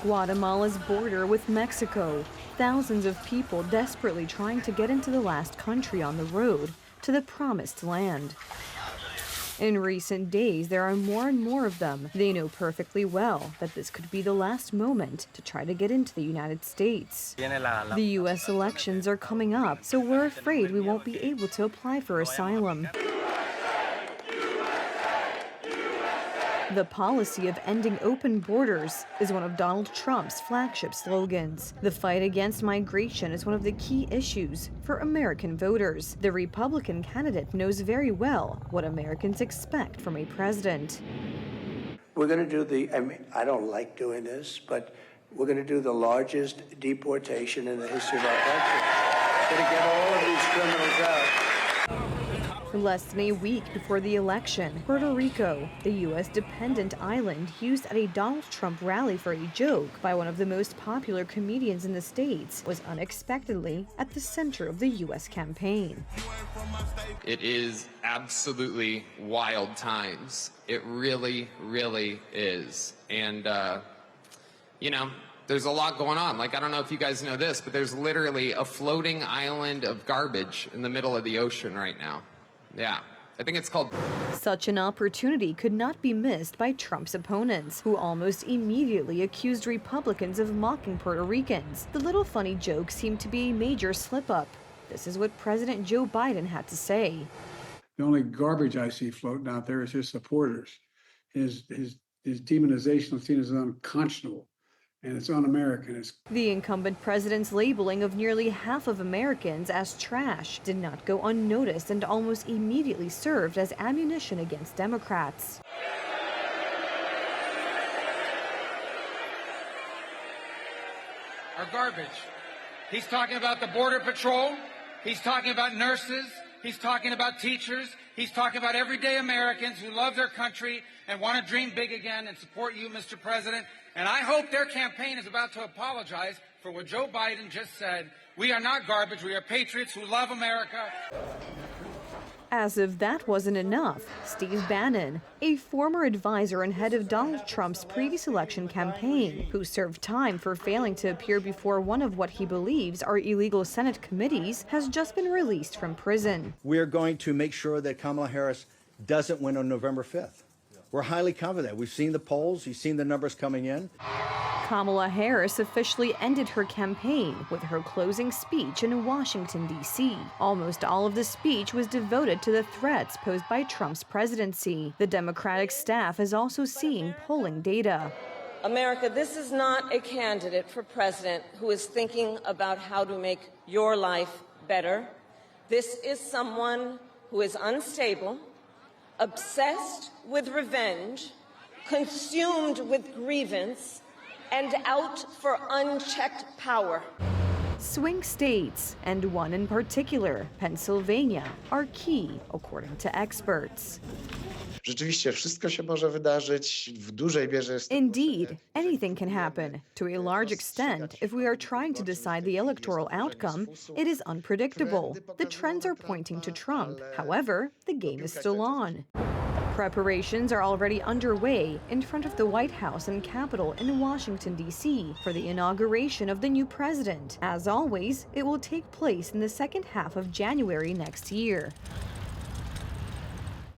Guatemala's border with Mexico. Thousands of people desperately trying to get into the last country on the road to the promised land. In recent days, there are more and more of them. They know perfectly well that this could be the last moment to try to get into the United States. The U.S. elections are coming up, so we're afraid we won't be able to apply for asylum. The policy of ending open borders is one of Donald Trump's flagship slogans. The fight against migration is one of the key issues for American voters. The Republican candidate knows very well what Americans expect from a president. We're going to do I don't like doing this, but we're going to do the largest deportation in the history of our country. We're going to get all of these criminals out. Less than a week before the election, Puerto Rico, the U.S. dependent island used at a Donald Trump rally for a joke by one of the most popular comedians in the States, was unexpectedly at the center of the U.S. campaign. It is absolutely wild times. It really, really is. And, there's a lot going on. I don't know if you guys know this, but there's literally a floating island of garbage in the middle of the ocean right now. Yeah, I think it's called... Such an opportunity could not be missed by Trump's opponents, who almost immediately accused Republicans of mocking Puerto Ricans. The little funny joke seemed to be a major slip-up. This is what President Joe Biden had to say. The only garbage I see floating out there is his supporters. His demonization of seen as unconscionable. And it's un-American. The incumbent president's labeling of nearly half of Americans as trash did not go unnoticed and almost immediately served as ammunition against Democrats. Are garbage. He's talking about the Border Patrol. He's talking about nurses. He's talking about teachers. He's talking about everyday Americans who love their country and want to dream big again and support you, Mr. President. And I hope their campaign is about to apologize for what Joe Biden just said. We are not garbage. We are patriots who love America. As if that wasn't enough, Steve Bannon, a former advisor and head of Donald Trump's previous election campaign, who served time for failing to appear before one of what he believes are illegal Senate committees, has just been released from prison. We're going to make sure that Kamala Harris doesn't win on November 5th. We're highly confident. We've seen the polls. You've seen the numbers coming in. Kamala Harris officially ended her campaign with her closing speech in Washington, D.C. Almost all of the speech was devoted to the threats posed by Trump's presidency. The Democratic staff is also seeing polling data. America, this is not a candidate for president who is thinking about how to make your life better. This is someone who is unstable, obsessed with revenge, consumed with grievance, and out for unchecked power. Swing states, and one in particular, Pennsylvania, are key, according to experts. Rzeczywiście wszystko się może wydarzyć w dużej mierze. Indeed, anything can happen. To a large extent, if we are trying to decide the electoral outcome, it is unpredictable. The trends are pointing to Trump. However, the game is still on. Preparations are already underway in front of the White House and Capitol in Washington, D.C. for the inauguration of the new president. As always, it will take place in the second half of January next year.